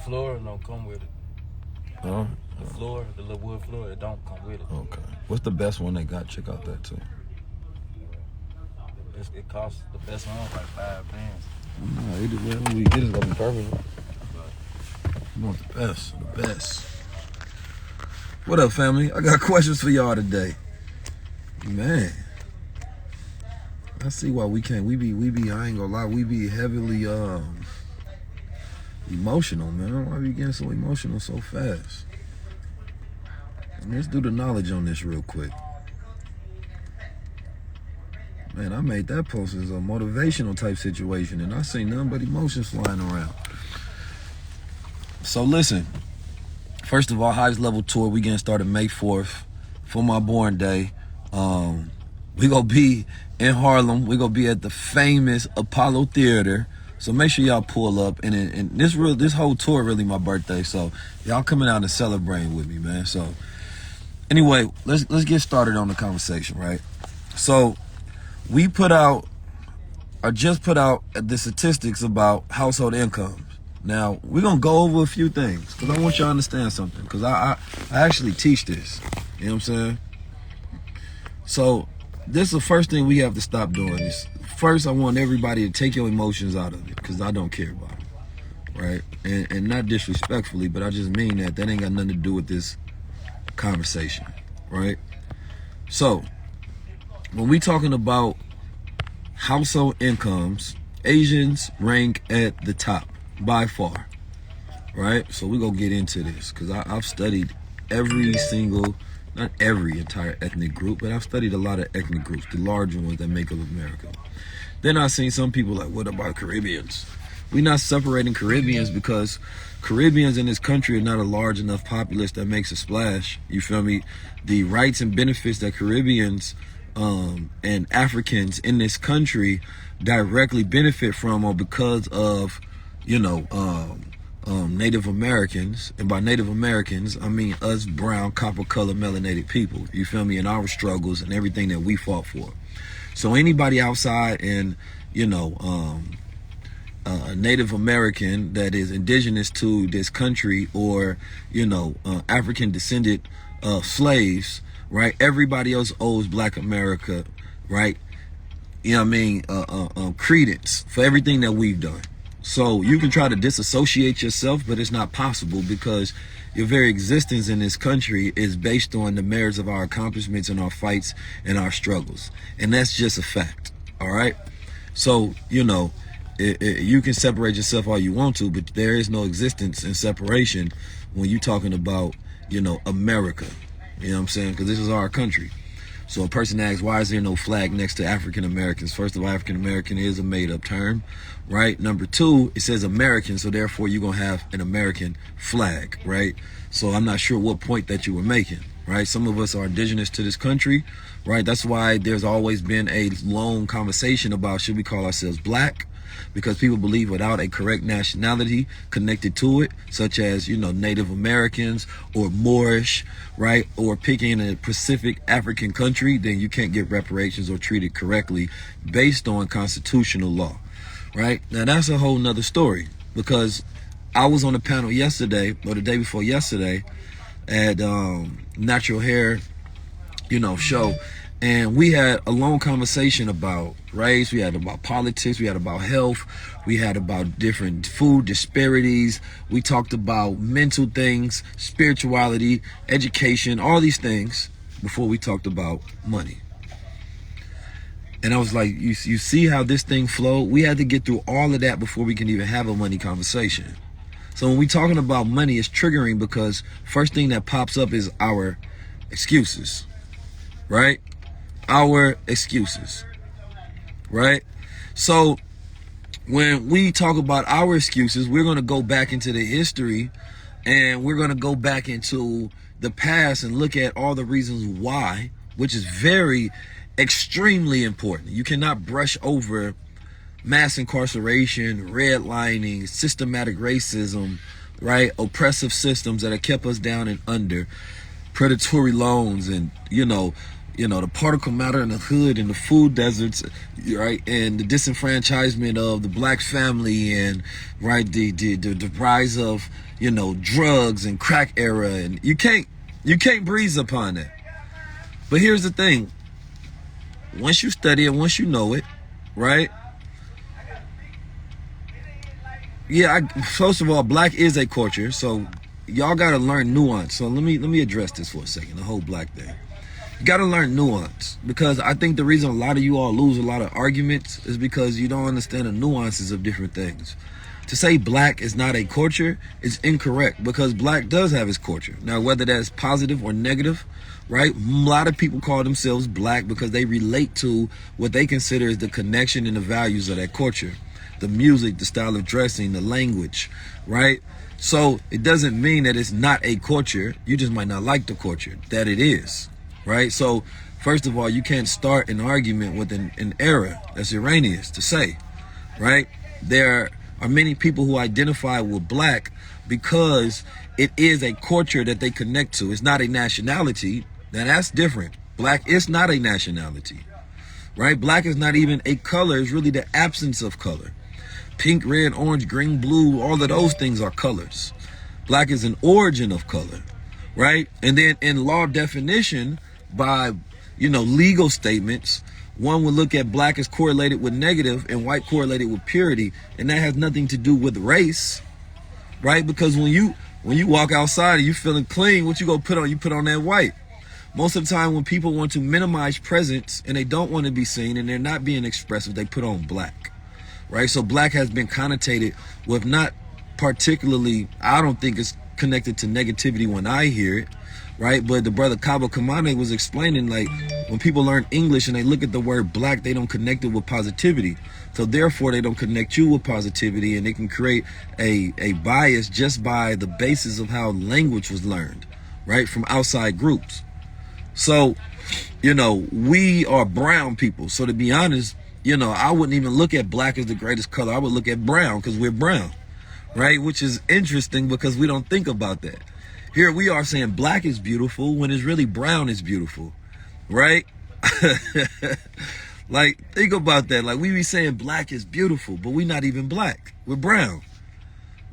floor don't come with it. Oh, The floor, the little wood floor, it don't come with it. okay. What's the best one they got? Check out that too. It costs the best one like $5. No, either way we get is gonna be perfect. You want the best, the best. What up, family? I got questions for y'all today. Man, I see why we can't. We be. I ain't gonna lie. We be heavily emotional, man. Why we getting so emotional so fast? Let's do the knowledge on this real quick. Man, I made that post as a motivational type situation, and I seen nothing but emotions flying around. So listen, first of all, highest level tour, we getting started May 4th for my born day. We gonna be in Harlem. We gonna be at the famous Apollo Theater. So make sure y'all pull up. And this whole tour really my birthday. So y'all coming out and celebrating with me, man. So anyway, let's get started on the conversation, right? So we just put out the statistics about household incomes. Now, we're going to go over a few things because I want y'all to understand something, because I actually teach this. You know what I'm saying? So this is the first thing we have to stop doing. Is first, I want everybody to take your emotions out of it, because I don't care about it, right? And not disrespectfully, but I just mean that ain't got nothing to do with this conversation, right? So when we talking about household incomes, Asians rank at the top by far, right? So we're gonna get into this because I've studied not every entire ethnic group, but I've studied a lot of ethnic groups, the larger ones that make up America. Then I've seen some people like, what about Caribbeans? We're not separating Caribbeans because Caribbeans in this country are not a large enough populace that makes a splash. You feel me? The rights and benefits that Caribbeans and Africans in this country directly benefit from are because of, Native Americans. And by Native Americans, I mean us brown, copper-colored, melanated people. You feel me? And our struggles and everything that we fought for. So anybody outside and, Native American that is indigenous to this country, or, African descended slaves, right? Everybody else owes Black America, right? Credence for everything that we've done. So you can try to disassociate yourself, but it's not possible, because your very existence in this country is based on the merits of our accomplishments and our fights and our struggles. And that's just a fact, all right? So, you can separate yourself all you want to, but there is no existence in separation when you're talking about, America. You know what I'm saying? Because this is our country. So a person asks, why is there no flag next to African Americans? First of all, African American is a made up term, right? Number two, it says American, so therefore you're going to have an American flag, right? So I'm not sure what point that you were making, right? Some of us are indigenous to this country, right? That's why there's always been a long conversation about, should we call ourselves Black? Because people believe without a correct nationality connected to it, such as, Native Americans or Moorish, right? Or picking a Pacific African country, then you can't get reparations or treated correctly based on constitutional law, right? Now, that's a whole nother story, because I was on a panel yesterday, or the day before yesterday, at Natural Hair, show. And we had a long conversation about race, we had about politics, we had about health, we had about different food disparities, we talked about mental things, spirituality, education, all these things before we talked about money. And I was like, you see how this thing flowed? We had to get through all of that before we can even have a money conversation. So when we're talking about money, it's triggering because first thing that pops up is our excuses, right? Our excuses, right? So when we talk about our excuses, we're going to go back into the history, and we're going to go back into the past and look at all the reasons why, which is extremely important. You cannot brush over mass incarceration, redlining, systematic racism, right? Oppressive systems that have kept us down and under, predatory loans, and, you know, the particle matter in the hood and the food deserts, right, and the disenfranchisement of the black family, and right, the rise of, you know, drugs and crack era, and you can't breeze upon that. But here's the thing: once you study it, once you know it, right? Yeah, first of all, black is a culture, so y'all gotta learn nuance. So let me address this for a second, the whole black thing. You gotta learn nuance, because I think the reason a lot of you all lose a lot of arguments is because you don't understand the nuances of different things. To say black is not a culture is incorrect, because black does have its culture. Now, whether that's positive or negative, right? A lot of people call themselves black because they relate to what they consider is the connection and the values of that culture. The music, the style of dressing, the language, right? So it doesn't mean that it's not a culture. You just might not like the culture that it is, right? So first of all, you can't start an argument with an error that's erroneous to say, right? There are many people who identify with black because it is a culture that they connect to. It's not a nationality. Now that's different. Black is not a nationality, right? Black is not even a color. It's really the absence of color. Pink, red, orange, green, blue, all of those things are colors. Black is an origin of color, right? And then in law definition, by, you know, legal statements, one would look at black as correlated with negative and white correlated with purity, and that has nothing to do with race, right? Because when you walk outside and you feeling clean, what you gonna put on? You put on that white. Most of the time when people want to minimize presence and they don't want to be seen and they're not being expressive, they put on black, right? So black has been connotated with not particularly, I don't think it's connected to negativity when I hear it, right? But the brother Kaba Kamane was explaining, like, when people learn English and they look at the word black, they don't connect it with positivity. So therefore they don't connect you with positivity, and they can create a bias just by the basis of how language was learned, right? From outside groups. So, you know, we are brown people. So to be honest, you know, I wouldn't even look at black as the greatest color. I would look at brown because we're brown, right? Which is interesting because we don't think about that. Here we are saying black is beautiful when it's really brown is beautiful, right? Like, think about that. Like, we be saying black is beautiful, but we're not even black. We're brown,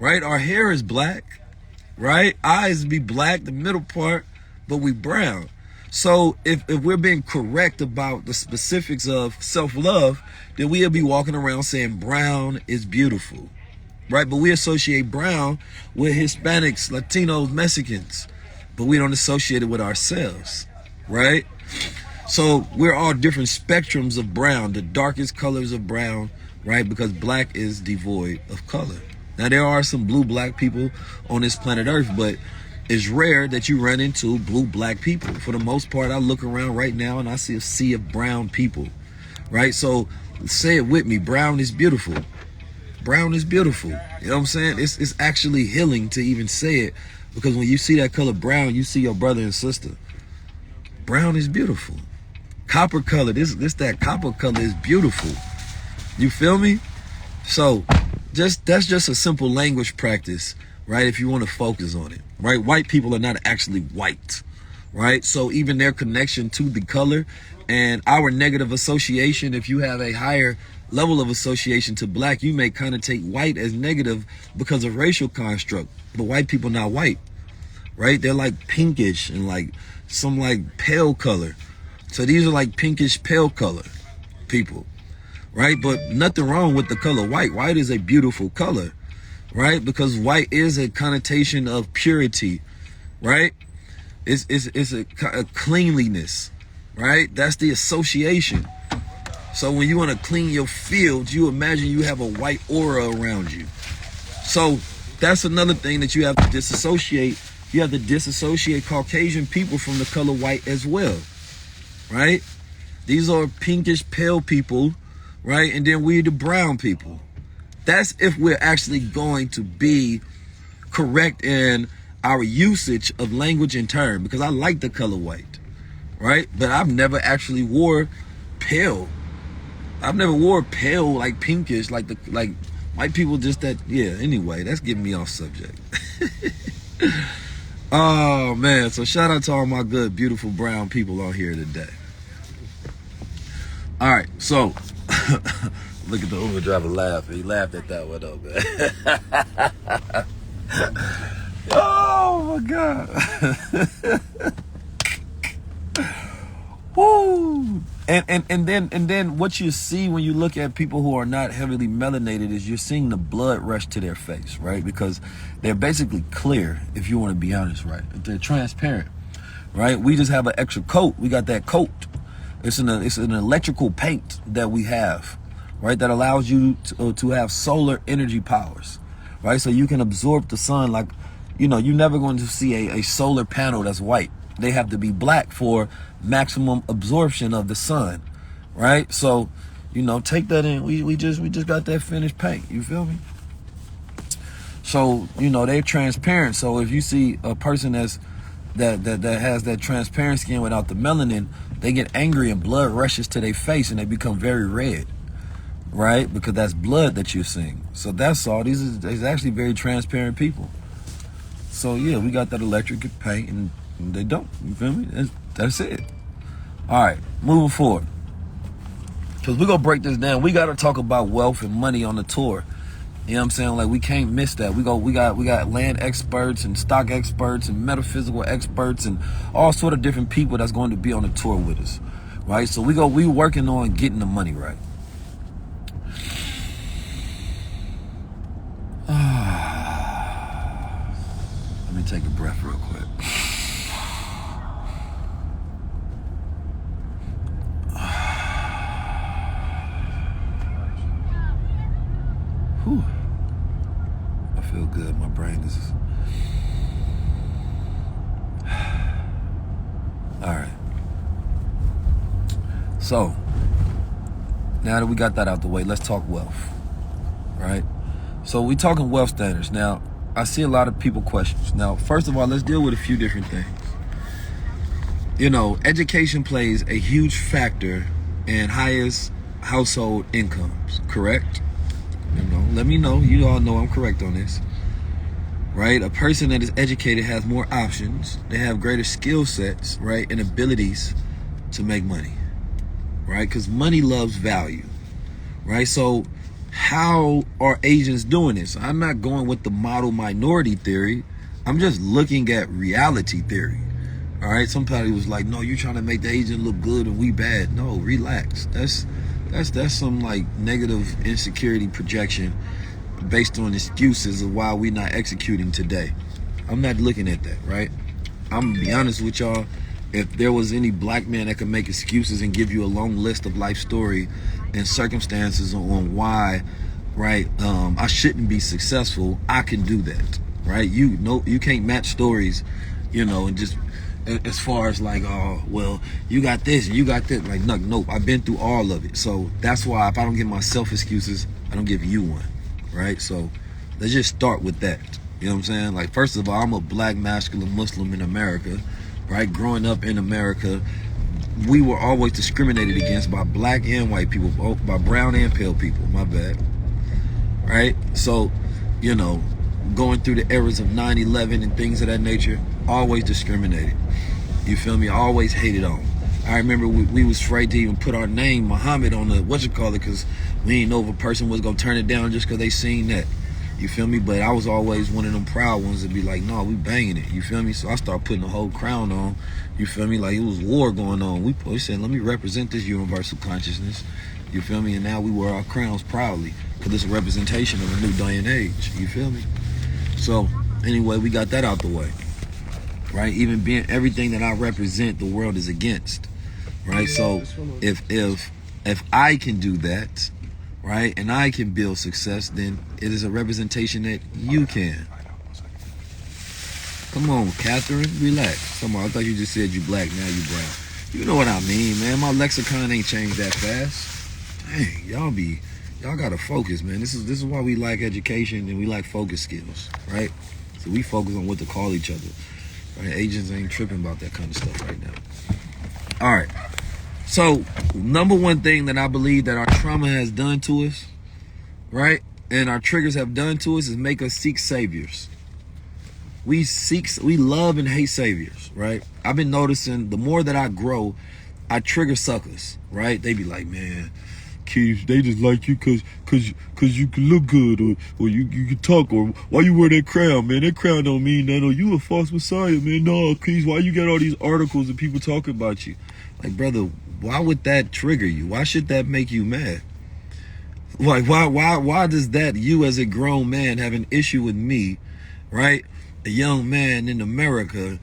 right? Our hair is black, right? Eyes be black, the middle part, but we brown. So if we're being correct about the specifics of self-love, then we'll be walking around saying brown is beautiful, right? But we associate brown with Hispanics, Latinos, Mexicans, but we don't associate it with ourselves, right? So we're all different spectrums of brown, the darkest colors of brown, right? Because black is devoid of color. Now, there are some blue black people on this planet Earth, but it's rare that you run into blue black people. For the most part, I look around right now and I see a sea of brown people, right? So say it with me, brown is beautiful. Brown is beautiful. You know what I'm saying? It's actually healing to even say it, because when you see that color brown, you see your brother and sister. Brown is beautiful. Copper color, that copper color is beautiful. You feel me? So that's just a simple language practice, right? If you want to focus on it, right? White people are not actually white, right? So even their connection to the color and our negative association, if you have a higher level of association to black, you may connotate white as negative because of racial construct. But white people not white, right? They're like pinkish and like some like pale color. So these are like pinkish pale color people, right? But nothing wrong with the color white. White is a beautiful color, right? Because white is a connotation of purity, right? It's a cleanliness, right? That's the association. So when you want to clean your fields, you imagine you have a white aura around you. So that's another thing that you have to disassociate. You have to disassociate Caucasian people from the color white as well, right? These are pinkish pale people, right? And then we're the brown people. That's if we're actually going to be correct in our usage of language and term, because I like the color white, right? But I've never actually wore pale. I've never wore pale, like pinkish, like white people just that. Yeah, anyway, that's getting me off subject. Oh man, so shout out to all my good, beautiful brown people on here today. All right, so look at the Uber driver laugh. He laughed at that one though, man. Oh my God. Woo! And then what you see when you look at people who are not heavily melanated is you're seeing the blood rush to their face, right? Because they're basically clear, if you want to be honest, right? They're transparent, right? We just have an extra coat. We got that coat. It's an electrical paint that we have, right? That allows you to have solar energy powers, right? So you can absorb the sun like, you're never going to see a solar panel that's white. They have to be black for maximum absorption of the sun, right? So, take that in. We just got that finished paint. You feel me? So, they're transparent. So if you see a person that has that transparent skin without the melanin, they get angry and blood rushes to their face and they become very red, right? Because that's blood that you're seeing. So that's all. These are actually very transparent people. So yeah, we got that electric paint and they don't. You feel me? That's it. All right, moving forward. Because we're going to break this down. We got to talk about wealth and money on the tour. You know what I'm saying? Like, we can't miss that. We got land experts and stock experts and metaphysical experts and all sort of different people that's going to be on the tour with us, right? So we working on getting the money right. Let me take a breath real quick. Whew. I feel good. My brain is... All right. So, now that we got that out the way, let's talk wealth, right? So we talking wealth standards. Now, I see a lot of people questions. Now, first of all, let's deal with a few different things. Education plays a huge factor in highest household incomes, correct? Let me know. You all know I'm correct on this, right? A person that is educated has more options. They have greater skill sets, right? And abilities to make money, right? Because money loves value, right? So how are Asians doing this? I'm not going with the model minority theory. I'm just looking at reality theory, all right? Somebody was like, no, you're trying to make the Asian look good and we bad. No, relax. That's some like negative insecurity projection based on excuses of why we're not executing today. I'm not looking at that, right? I'm gonna be honest with y'all. If there was any black man that could make excuses and give you a long list of life story and circumstances on why, right, I shouldn't be successful, I can do that, right? You can't match stories, and just as far as like, oh, well, you got this and you got that. Like, nope, I've been through all of it. So that's why if I don't give myself excuses, I don't give you one, right? So let's just start with that. You know what I'm saying? Like, first of all, I'm a black masculine Muslim in America, right? Growing up in America, we were always discriminated against by black and white people, both by brown and pale people, my bad, right? So, going through the eras of 9/11 and things of that nature, always discriminated. You feel me? Always hated on. I remember we was afraid to even put our name, Muhammad, on the because we didn't know if a person was going to turn it down just because they seen that. You feel me? But I was always one of them proud ones to be like, no, we banging it. You feel me? So I started putting the whole crown on. You feel me? Like it was war going on. We said, let me represent this universal consciousness. You feel me? And now we wear our crowns proudly because it's a representation of a new day and age. You feel me? So anyway, we got that out the way, right? Even being everything that I represent, the world is against, right? So if I can do that, right, and I can build success, then it is a representation that you can. Come on, Catherine, relax. Come on, I thought you just said you black, now you brown. You know what I mean, man. My lexicon ain't changed that fast. Dang, y'all gotta focus, man. This is why we like education and we like focus skills, right? So we focus on what to call each other. Right? Agents ain't tripping about that kind of stuff right now. All right. So, number one thing that I believe that our trauma has done to us, right, and our triggers have done to us is make us seek saviors. We love and hate saviors, right? I've been noticing the more that I grow, I trigger suckers, right? They be like, man, Keith, they just like you cause you can look good or you can talk, or why you wear that crown, man? That crown don't mean that, or you a false messiah, man. No, Keith, why you got all these articles and people talking about you? Like, brother, why would that trigger you? Why should that make you mad? Like, why does that, you as a grown man, have an issue with me, right? A young man in America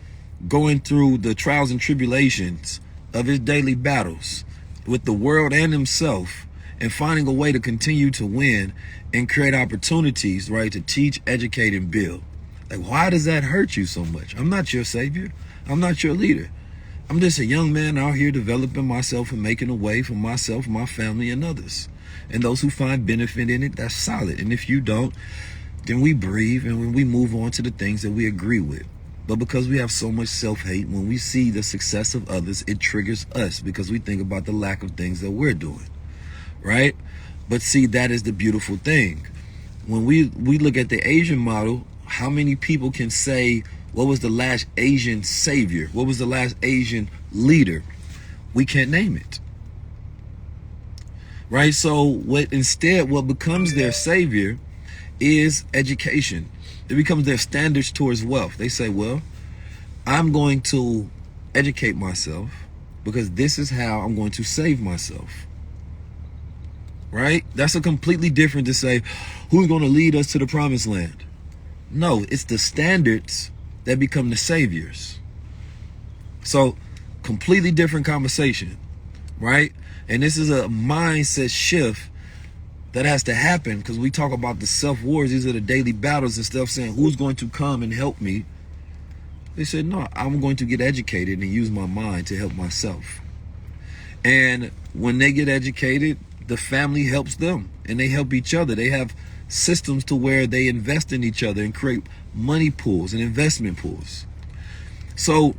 going through the trials and tribulations of his daily battles with the world and himself, and finding a way to continue to win and create opportunities, right, to teach, educate, and build. Like, why does that hurt you so much? I'm not your savior. I'm not your leader. I'm just a young man out here developing myself and making a way for myself, my family, and others. And those who find benefit in it, that's solid. And if you don't, then we breathe and when we move on to the things that we agree with. But because we have so much self-hate, when we see the success of others, it triggers us because we think about the lack of things that we're doing, right? But see, that is the beautiful thing. When we look at the Asian model, how many people can say, what was the last Asian savior? What was the last Asian leader? We can't name it. Right? So what becomes their savior is education. It becomes their standards towards wealth. They say, well, I'm going to educate myself because this is how I'm going to save myself. Right? That's a completely different to say, who's going to lead us to the promised land? No, it's the standards that become the saviors. So, completely different conversation, right? And this is a mindset shift that has to happen because we talk about the self-wars. These are the daily battles and stuff, saying, who's going to come and help me? They said, no, I'm going to get educated and use my mind to help myself. And when they get educated, the family helps them and they help each other. They have systems to where they invest in each other and create money pools and investment pools. So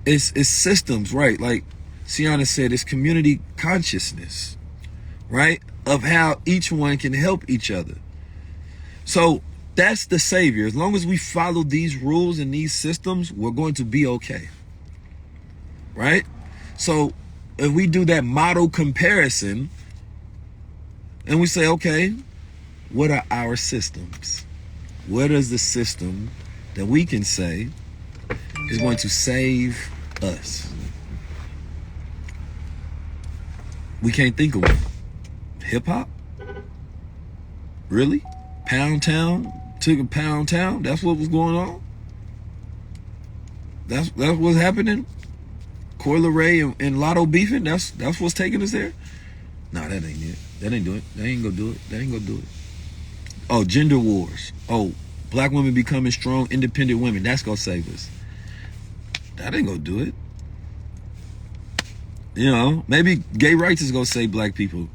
it's systems, right? Like Sienna said, it's community consciousness, right? Of how each one can help each other. So that's the savior. As long as we follow these rules and these systems, we're going to be okay, right? So if we do that model comparison and we say, okay, what are our systems? What is the system that we can say is going to save us? We can't think of one. Hip hop? Really? Pound Town? Took a Pound Town? That's what was going on? That's what's happening? Coil Ray and Lotto beefing? That's what's taking us there? Nah, that ain't it. That ain't do it. That ain't gonna do it. That ain't gonna do it. Oh, gender wars. Oh, black women becoming strong, independent women. That's gonna save us. That ain't gonna do it. You know, maybe gay rights is gonna save black people.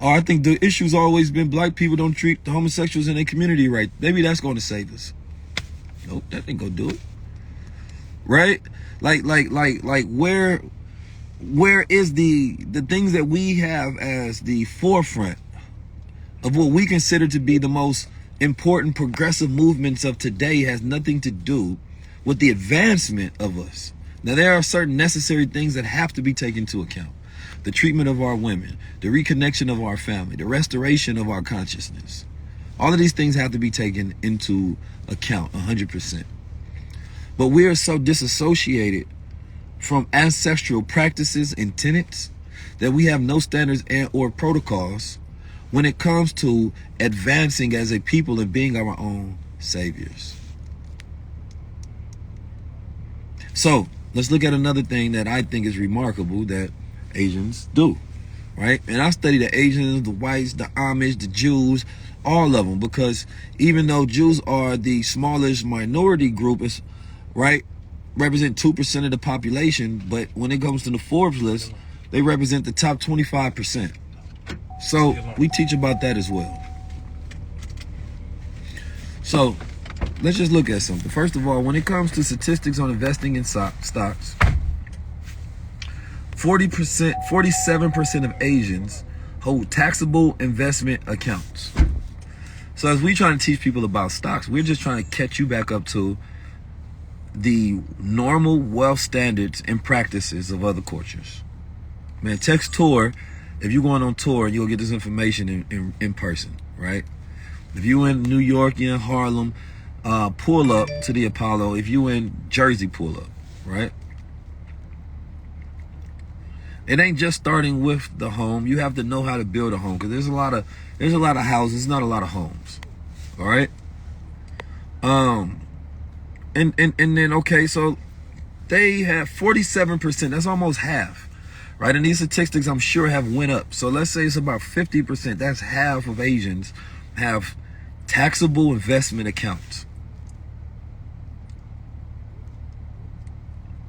Or I think the issue's always been black people don't treat the homosexuals in their community right. Maybe that's gonna save us. Nope, that ain't gonna do it. Right? Like where is the things that we have as the forefront of what we consider to be the most important progressive movements of today has nothing to do with the advancement of us. Now, there are certain necessary things that have to be taken into account. The treatment of our women, the reconnection of our family, the restoration of our consciousness. All of these things have to be taken into account 100%. But we are so disassociated from ancestral practices and tenets that we have no standards and or protocols when it comes to advancing as a people and being our own saviors. So let's look at another thing that I think is remarkable that Asians do, right? And I study the Asians, the whites, the Amish, the Jews, all of them, because even though Jews are the smallest minority group, is right, represent 2% of the population, but when it comes to the Forbes list, they represent the top 25%. So we teach about that as well. So let's just look at something. First of all, when it comes to statistics on investing in stocks, 47% of Asians hold taxable investment accounts. So as we trying to teach people about stocks, we're just trying to catch you back up to the normal wealth standards and practices of other cultures. Man, text tour. If you're going on tour, you'll get this information in person, right? If you in New York, you're in Harlem, pull up to the Apollo. If you in Jersey, pull up, right? It ain't just starting with the home. You have to know how to build a home, because there's a lot of houses, not a lot of homes. All right. And then okay, so they have 47%. That's almost half, right? And these statistics I'm sure have went up. So let's say it's about 50%. That's half of Asians have taxable investment accounts.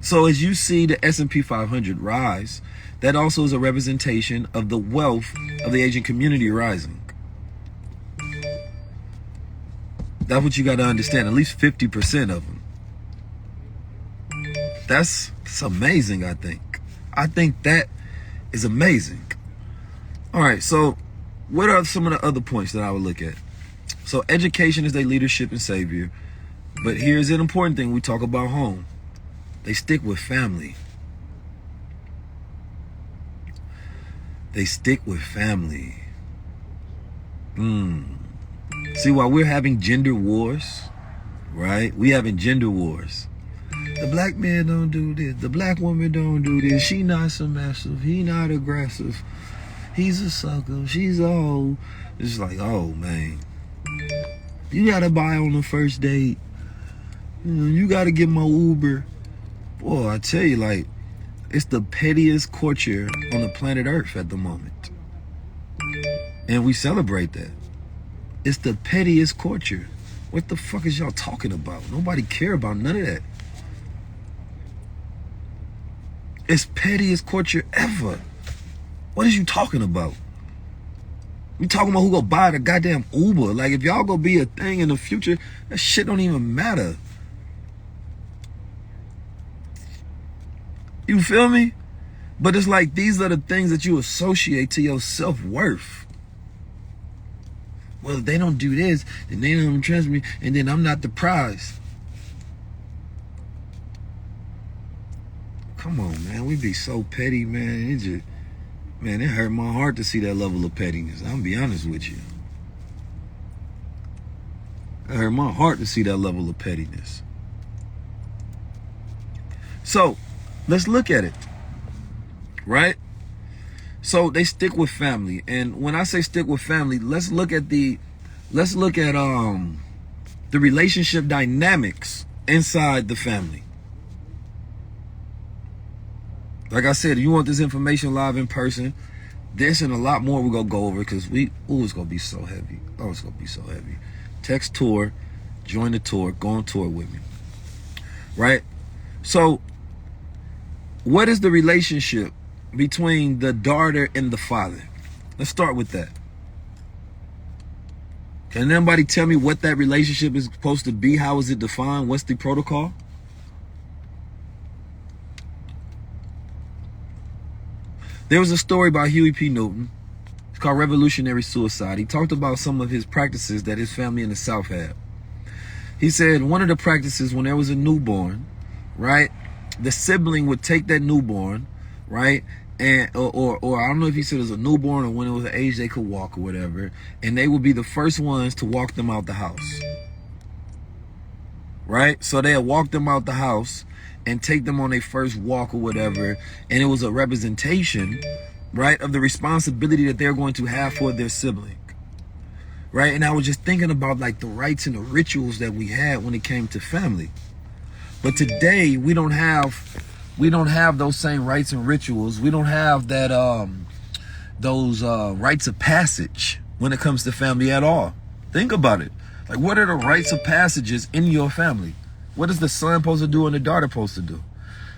So as you see the S&P 500 rise, that also is a representation of the wealth of the Asian community rising. That's what you got to understand. At least 50% of them. That's amazing, I think. I think that is amazing. All right, so what are some of the other points that I would look at? So education is their leadership and savior. But here's an important thing. We talk about home. They stick with family. They stick with family. See, while we're having gender wars, right? We having gender wars. The black man don't do this. The black woman don't do this. She not submissive. He not aggressive. He's a sucker. She's old. It's like, oh, man. You got to buy on the first date. You got to get my Uber. Boy, I tell you, like, it's the pettiest culture on the planet Earth at the moment. And we celebrate that. It's the pettiest culture. What the fuck is y'all talking about? Nobody care about none of that. It's pettiest culture ever. What is you talking about? You talking about who gonna buy the goddamn Uber? Like, if y'all gonna be a thing in the future, that shit don't even matter. You feel me? But it's like, these are the things that you associate to your self-worth. Well, if they don't do this, then they don't trust me, and then I'm not the prize. Come on, man. We be so petty, man. It hurt my heart to see that level of pettiness. I'm gonna be honest with you. It hurt my heart to see that level of pettiness. So, let's look at it, right? So they stick with family, and when I say stick with family, let's look at the relationship dynamics inside the family. Like I said, if you want this information live in person, this and a lot more we're gonna go over, because it's gonna be so heavy. Oh, it's gonna be so heavy. Text tour, join the tour, go on tour with me, right? So, what is the relationship between the daughter and the father? Let's start with that. Can anybody tell me what that relationship is supposed to be? How is it defined? What's the protocol? There was a story by Huey P. Newton. It's called Revolutionary Suicide. He talked about some of his practices that his family in the South had. He said one of the practices, when there was a newborn, right, the sibling would take that newborn, right, and or I don't know if he said it was a newborn or when it was an age they could walk or whatever, and they would be the first ones to walk them out the house, right? So they'd walk them out the house and take them on their first walk or whatever, and it was a representation, right, of the responsibility that they're going to have for their sibling, right? And I was just thinking about, like, the rites and the rituals that we had when it came to family. But today we don't have those same rites and rituals. We don't have that those rites of passage when it comes to family at all. Think about it. Like, what are the rites of passages in your family? What is the son supposed to do and the daughter supposed to do?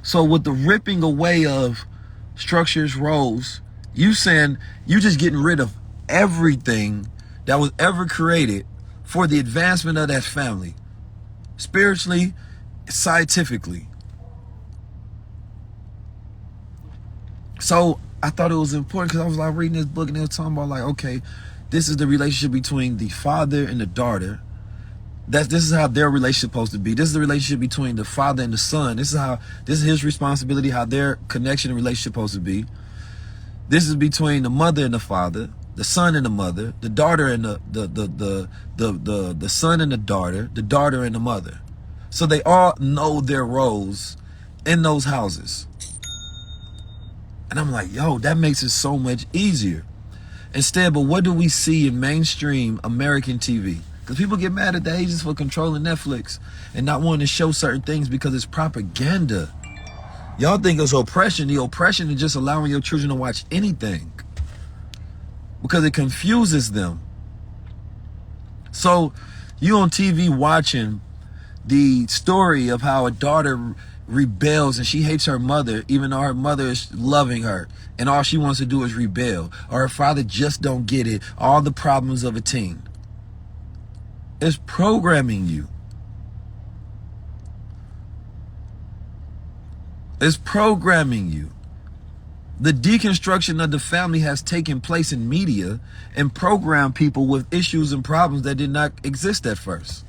So with the ripping away of structures, roles, you just getting rid of everything that was ever created for the advancement of that family, spiritually, scientifically. So I thought it was important, because I was like reading this book and they were talking about, like, okay, this is the relationship between the father and the daughter. This is how their relationship supposed to be. This is the relationship between the father and the son. This is his responsibility, how their connection and relationship supposed to be. This is between the mother and the father, the son and the mother, the daughter and the son and the daughter and the mother. So they all know their roles in those houses. And I'm like, yo, that makes it so much easier. Instead, but what do we see in mainstream American TV? Because people get mad at the agents for controlling Netflix and not wanting to show certain things because it's propaganda. Y'all think it's oppression. The oppression is just allowing your children to watch anything because it confuses them. So you on TV watching the story of how a daughter rebels and she hates her mother even though her mother is loving her and all she wants to do is rebel, or her father just don't get it, all the problems of a teen. It's programming you. It's programming you. The deconstruction of the family has taken place in media and programmed people with issues and problems that did not exist at first.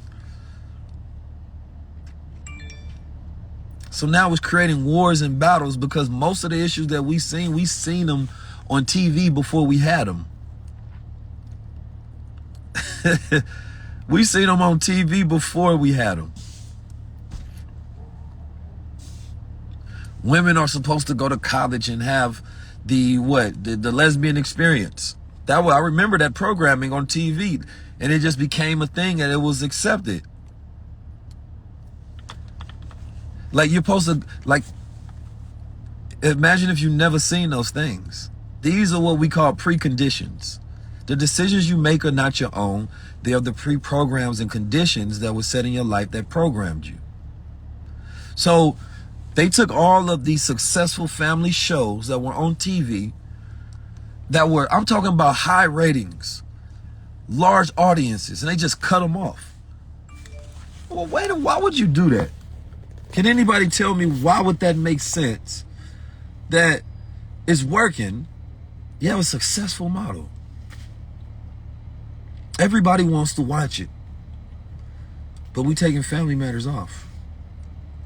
So now it's creating wars and battles because most of the issues that we seen them on TV before we had them. We seen them on TV before we had them. Women are supposed to go to college and have the lesbian experience. I remember that programming on TV, and it just became a thing and it was accepted. Like you're supposed to, like, imagine if you never seen those things. These are what we call preconditions. The decisions you make are not your own. They are the pre-programs and conditions that were set in your life that programmed you. So they took all of these successful family shows that were on TV that were, I'm talking about high ratings, large audiences, and they just cut them off. Well, why would you do that? Can anybody tell me why would that make sense? That it's working. You have a successful model. Everybody wants to watch it. But we taking Family Matters off.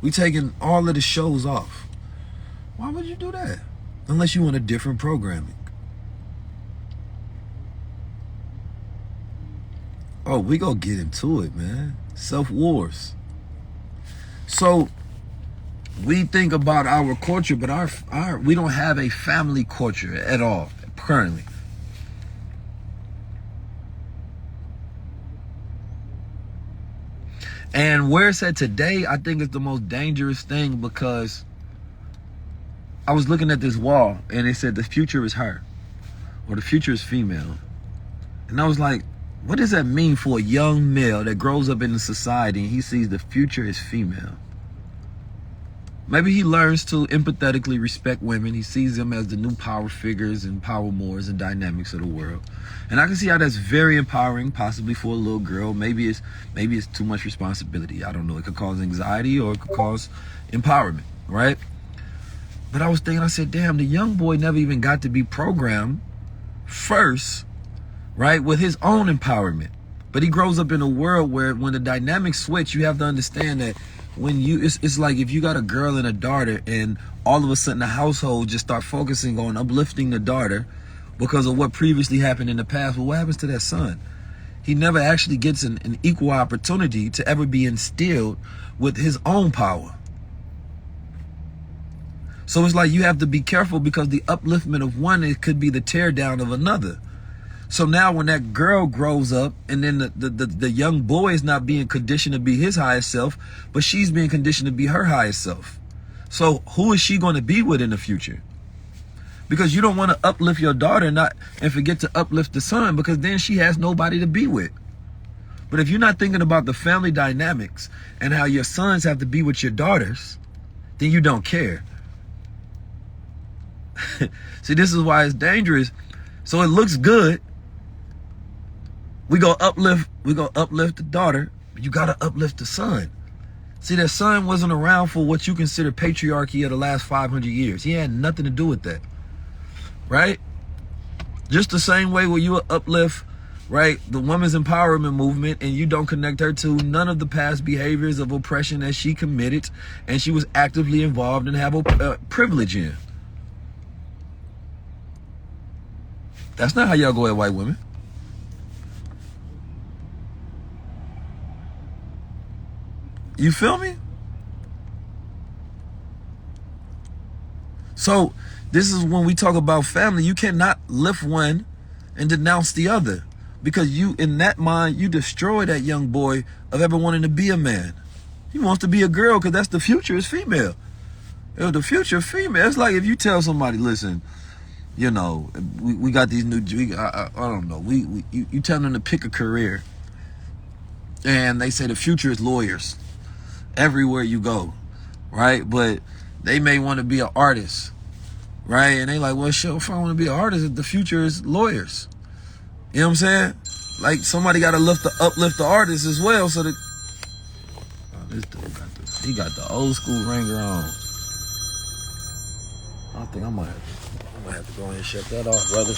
We taking all of the shows off. Why would you do that? Unless you want a different programming. Oh, we gonna get into it, man. Self-wars. So we think about our culture, but our we don't have a family culture at all currently. And where it's at today, I think it's the most dangerous thing because I was looking at this wall and it said the future is her or the future is female. And I was like, what does that mean for a young male that grows up in a society and he sees the future is female? Maybe he learns to empathetically respect women. He sees them as the new power figures and power mores and dynamics of the world. And I can see how that's very empowering, possibly for a little girl. Maybe it's too much responsibility. I don't know. It could cause anxiety or it could cause empowerment, right? But I was thinking, I said, damn, the young boy never even got to be programmed first, right, with his own empowerment. But he grows up in a world where when the dynamics switch, you have to understand that when it's like if you got a girl and a daughter and all of a sudden the household just start focusing on uplifting the daughter because of what previously happened in the past. Well, what happens to that son? He never actually gets an equal opportunity to ever be instilled with his own power. So it's like you have to be careful because the upliftment of one, it could be the tear down of another. So now when that girl grows up and then the young boy is not being conditioned to be his highest self, but she's being conditioned to be her highest self. So who is she going to be with in the future? Because you don't want to uplift your daughter and forget to uplift the son, because then she has nobody to be with. But if you're not thinking about the family dynamics and how your sons have to be with your daughters, then you don't care. See, this is why it's dangerous. So it looks good. We go uplift the daughter, but you gotta uplift the son. See, that son wasn't around for what you consider patriarchy of the last 500 years. He had nothing to do with that, right? Just the same way where you uplift, right, the women's empowerment movement and you don't connect her to none of the past behaviors of oppression that she committed and she was actively involved and have privilege in. That's not how y'all go at white women. You feel me? So this is when we talk about family. You cannot lift one and denounce the other, because you, in that mind, you destroy that young boy of ever wanting to be a man. He wants to be a girl because that's the future is female. You know, the future female. It's like if you tell somebody, listen, you know, we got these new, I don't know, you tell them to pick a career, and they say the future is lawyers everywhere you go, right? But they may want to be an artist, right? And they like, well, sure, if I want to be an artist, the future is lawyers. You know what I'm saying? Like, somebody got to uplift the artist as well. So that this dude got the old school ringer on. I think I might have to go ahead and shut that off, brother.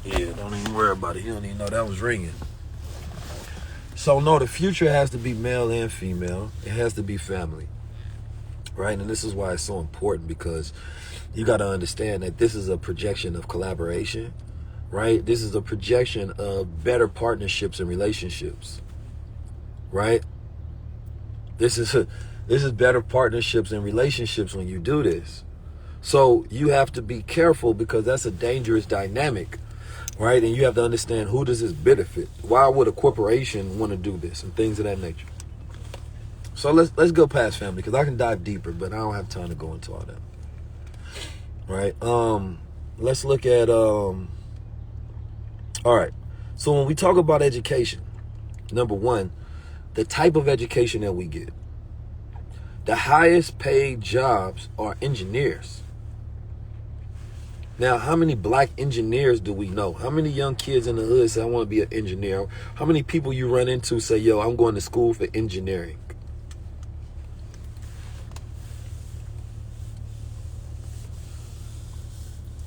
Yeah, don't even worry about it. You don't even know that was ringing. So no, the future has to be male and female. It has to be family, right? And this is why it's so important, because you got to understand that this is a projection of collaboration, right? This is a projection of better partnerships and relationships, right? This is better partnerships and relationships when you do this. So you have to be careful, because that's a dangerous dynamic, right? And you have to understand, who does this benefit? Why would a corporation want to do this, and things of that nature? So let's go past family, because I can dive deeper, but I don't have time to go into all that. Right? Let's look at all right. So when we talk about education, number one, the type of education that we get. The highest paid jobs are engineers. Now, how many black engineers do we know? How many young kids in the hood say, I want to be an engineer? How many people you run into say, yo, I'm going to school for engineering?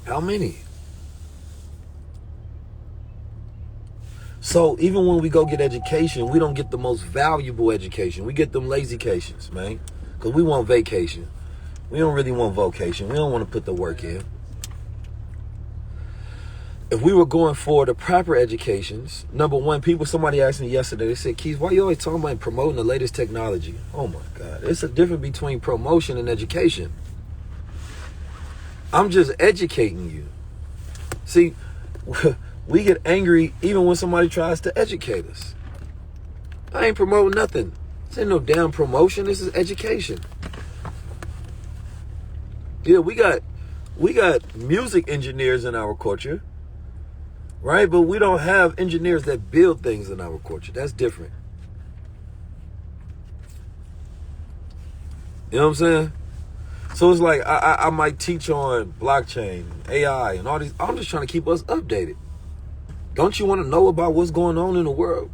How many? So even when we go get education, we don't get the most valuable education. We get them lazycations, man, because we want vacation. We don't really want vocation. We don't want to put the work in. If we were going for the proper educations, number one, somebody asked me yesterday, they said, Keith, why you always talking about promoting the latest technology? Oh my God, it's a difference between promotion and education. I'm just educating you. See, we get angry even when somebody tries to educate us. I ain't promoting nothing. This ain't no damn promotion. This is education. Yeah, we got music engineers in our culture, right? But we don't have engineers that build things in our culture. That's different. You know what I'm saying? So it's like I might teach on blockchain, AI, and all these. I'm just trying to keep us updated. Don't you want to know about what's going on in the world?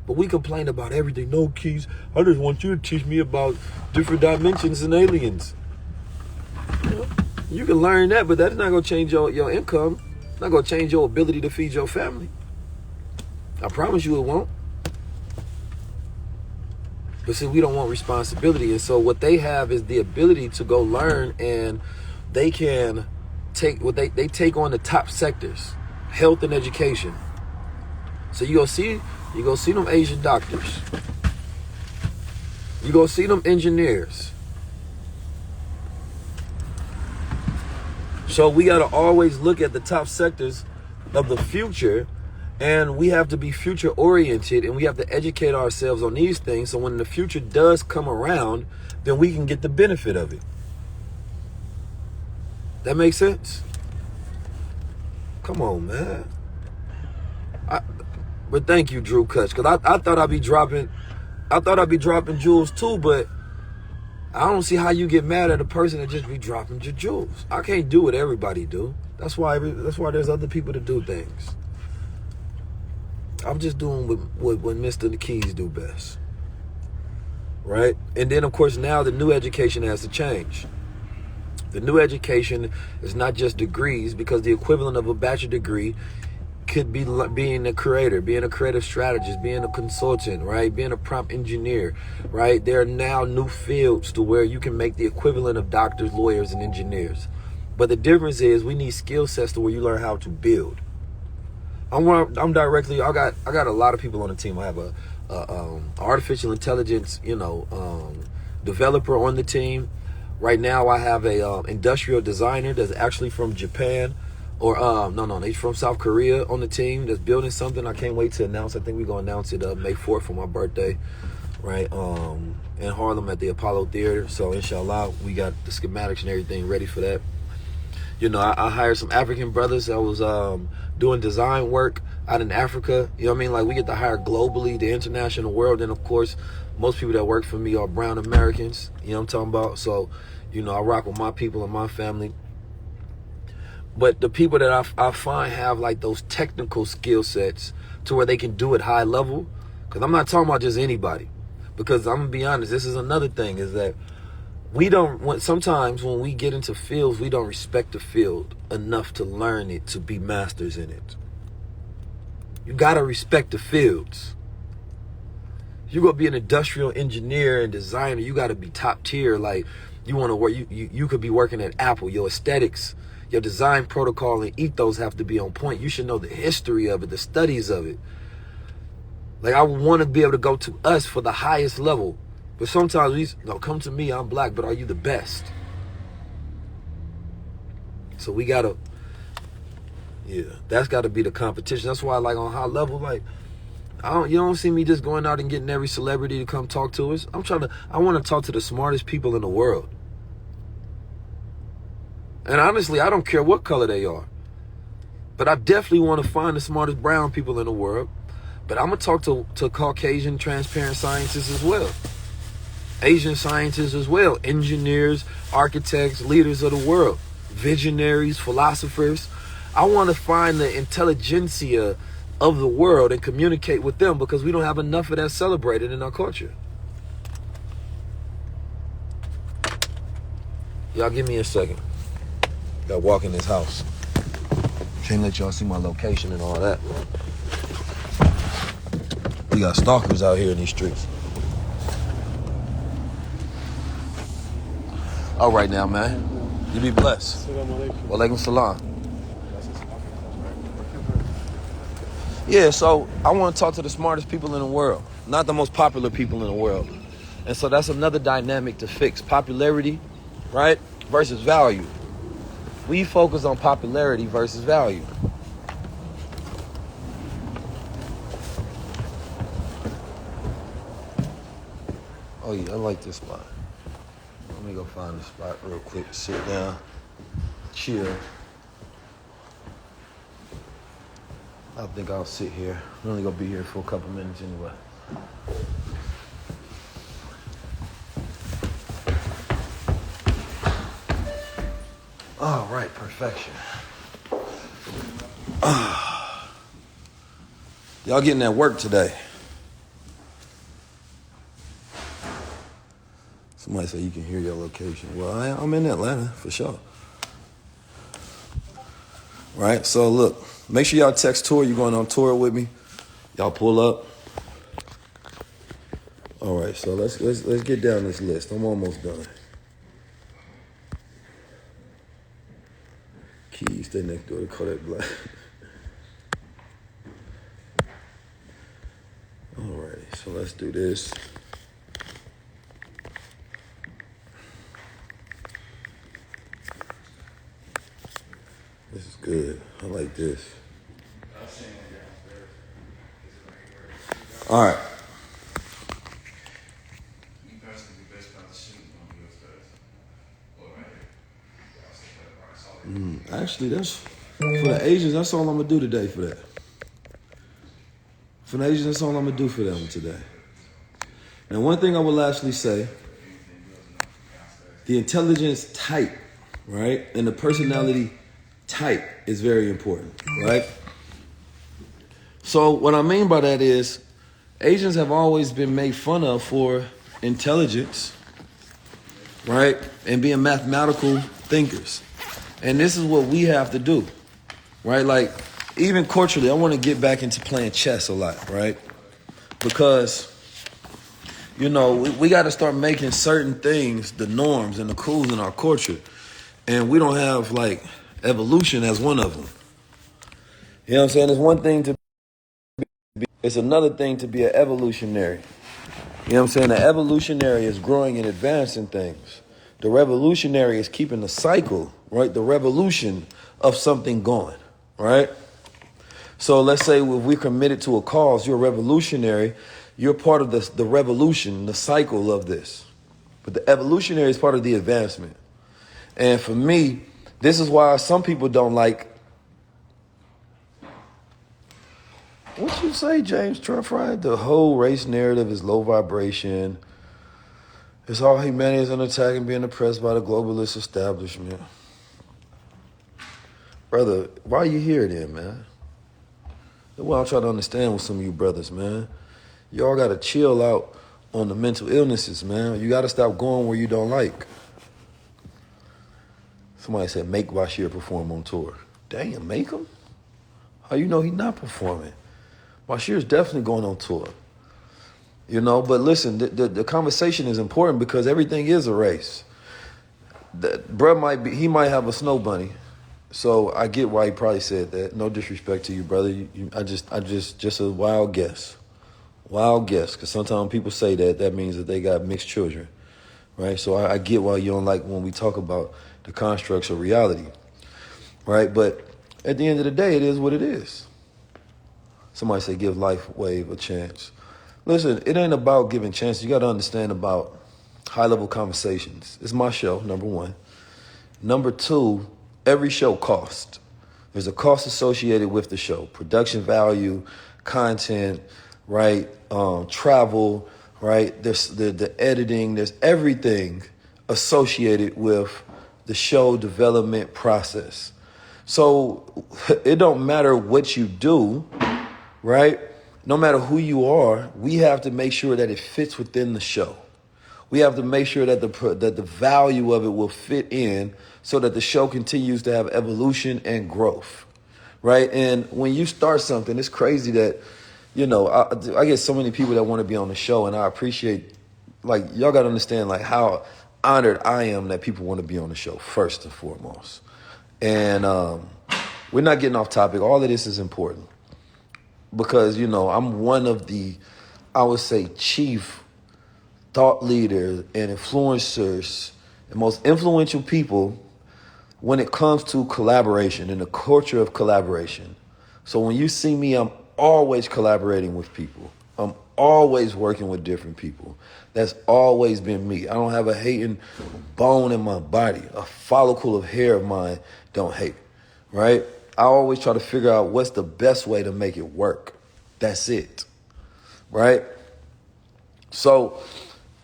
But we complain about everything. No, Keys, I just want you to teach me about different dimensions and aliens. You can learn that, but that's not going to change your income. It's not going to change your ability to feed your family. I promise you it won't. But see, we don't want responsibility. And so what they have is the ability to go learn, and they can take they take on the top sectors, health and education. So you go see them Asian doctors. You go see them engineers. So we got to always look at the top sectors of the future, and we have to be future oriented, and we have to educate ourselves on these things, so when the future does come around, then we can get the benefit of it. That makes sense? Come on, man. But thank you, Drew Kutch, because I thought I'd be dropping jewels too, but I don't see how you get mad at a person that just be dropping your jewels. I can't do what everybody do. That's why there's other people to do things. I'm just doing what Mr. Keys do best, right? And then, of course, now the new education has to change. The new education is not just degrees, because the equivalent of a bachelor degree could be being a creator, being a creative strategist, being a consultant, right? Being a prompt engineer, right? There are now new fields to where you can make the equivalent of doctors, lawyers, and engineers. But the difference is we need skill sets to where you learn how to build. I'm directly. I got a lot of people on the team. I have a artificial intelligence, developer on the team. Right now, I have a industrial designer that's actually from Japan, or no, he's from South Korea on the team that's building something. I can't wait to announce. I think we're gonna announce it May 4th for my birthday, right? In Harlem at the Apollo Theater. So inshallah, we got the schematics and everything ready for that. I hired some African brothers that was doing design work out in Africa. You know what I mean? Like, we get to hire globally, the international world. And, of course, most people that work for me are brown Americans. You know what I'm talking about? So, I rock with my people and my family. But the people that I find have, like, those technical skill sets to where they can do it high level. Because I'm not talking about just anybody. Because I'm going to be honest, this is another thing, is that sometimes when we get into fields, we don't respect the field enough to learn it, to be masters in it. You gotta respect the fields. You're gonna be an industrial engineer and designer, you gotta be top tier. Like, you wanna work, you could be working at Apple. Your aesthetics, your design protocol and ethos have to be on point. You should know the history of it, the studies of it. Like, I would want to be able to go to us for the highest level. But sometimes come to me, I'm black, but are you the best? So we gotta, that's gotta be the competition. That's why, like, on high level, like, you don't see me just going out and getting every celebrity to come talk to us. I want to talk to the smartest people in the world. And honestly, I don't care what color they are. But I definitely want to find the smartest brown people in the world. But I'm going to talk to Caucasian transparent scientists as well. Asian scientists as well, engineers, architects, leaders of the world, visionaries, philosophers. I want to find the intelligentsia of the world and communicate with them, because we don't have enough of that celebrated in our culture. Y'all give me a second. Gotta walk in this house. Can't let y'all see my location and all that. We got stalkers out here in these streets. All right now, man. You be blessed. Wa alaikum salam. Yeah, so I want to talk to the smartest people in the world, not the most popular people in the world. And so that's another dynamic to fix. Popularity, right, versus value. We focus on popularity versus value. Oh yeah, I like this spot. Let me go find a spot real quick. Sit down, chill. I think I'll sit here. I'm only gonna be here for a couple minutes anyway. All right, perfection. Y'all getting that work today? Somebody say you can hear your location. Well, I'm in Atlanta for sure. Right, so look, make sure y'all text tour. You're going on tour with me. Y'all pull up. All right, so let's get down this list. I'm almost done. Keys, stay next door to Kodak Black. All right, so let's do this. This is good. I like this. All right. Actually, that's for the Asians. That's all I'm gonna do today for that. For the Asians, that's all I'm gonna do for them today. And one thing I will lastly say: the intelligence type, right, and the personality type is very important, right? So what I mean by that is, Asians have always been made fun of for intelligence, right, and being mathematical thinkers. And this is what we have to do, right? Like, even culturally, I want to get back into playing chess a lot, right? Because, we got to start making certain things the norms and the cools in our culture. And we don't have like evolution as one of them. You know what I'm saying? It's one thing to be, it's another thing to be an evolutionary. You know what I'm saying? The evolutionary is growing and advancing things. The revolutionary is keeping the cycle, right? The revolution of something going, right? So let's say if we're committed to a cause, you're a revolutionary, you're part of the revolution, the cycle of this. But the evolutionary is part of the advancement. And for me, this is why some people don't like. What you say, James Trump, right? The whole race narrative is low vibration. It's all humanity is under attack and being oppressed by the globalist establishment. Brother, why are you here then, man? That's what I'm trying to understand with some of you brothers, man. Y'all got to chill out on the mental illnesses, man. You got to stop going where you don't like. Somebody said, make Bashir perform on tour. Damn, make him? How you know he's not performing? Bashir's definitely going on tour. You know, but listen, the conversation is important because everything is a race. Bruh he might have a snow bunny. So I get why he probably said that. No disrespect to you, brother. Just a wild guess. Wild guess, because sometimes people say that means that they got mixed children, right? So I get why you don't like when we talk about the constructs of reality, right? But at the end of the day, it is what it is. Somebody say give Life Wave a chance. Listen, it ain't about giving chances. You got to understand about high-level conversations. It's my show, number one. Number two, every show costs. There's a cost associated with the show. Production value, content, right? Travel, right? There's the editing. There's everything associated with the show development process. So it don't matter what you do, right? No matter who you are, we have to make sure that it fits within the show. We have to make sure that the value of it will fit in so that the show continues to have evolution and growth, right? And when you start something, it's crazy that, you know, I get so many people that want to be on the show, and I appreciate, like, y'all got to understand, like, how honored I am that people want to be on the show, first and foremost. And we're not getting off topic. All of this is important because, you know, I'm one of the, I would say, chief thought leaders and influencers and most influential people when it comes to collaboration and the culture of collaboration. So when you see me, I'm always collaborating with people. I'm always working with different people. That's always been me. I don't have a hating bone in my body. A follicle of hair of mine don't hate, right? I always try to figure out what's the best way to make it work. That's it, right? So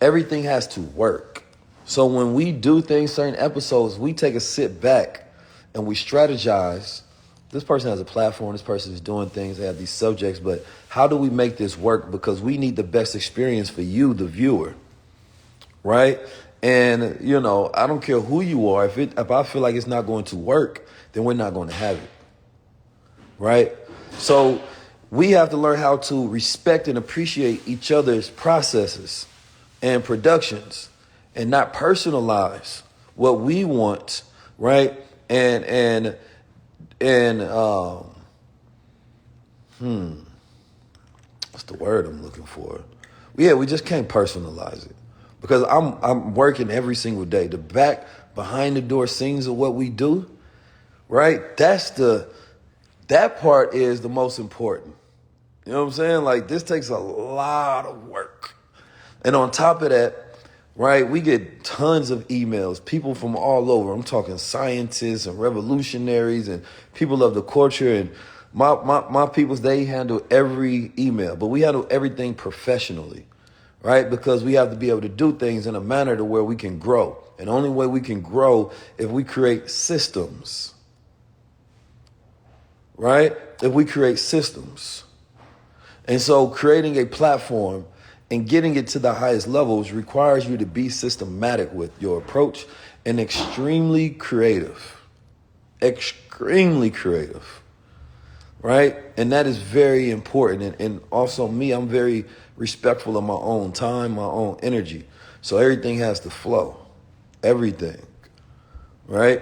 everything has to work. So when we do things, certain episodes, we take a sit back and we strategize. This person has a platform, this person is doing things, they have these subjects, but how do we make this work? Because we need the best experience for you, the viewer, right? And, you know, I don't care who you are. If I feel like it's not going to work, then we're not going to have it, right? So we have to learn how to respect and appreciate each other's processes and productions and not personalize what we want, right? And what's the word I'm looking for? Yeah, we just can't personalize it because I'm working every single day. The back behind the door scenes of what we do, right? That part is the most important. You know what I'm saying? Like, this takes a lot of work. And on top of that, right, we get tons of emails, people from all over. I'm talking scientists and revolutionaries and people of the culture. And my peoples, they handle every email. But we handle everything professionally, right? Because we have to be able to do things in a manner to where we can grow. And the only way we can grow if we create systems, right? If we create systems. And so creating a platform and getting it to the highest levels requires you to be systematic with your approach and extremely creative, right? And that is very important. And also me, I'm very respectful of my own time, my own energy. So everything has to flow, everything, right?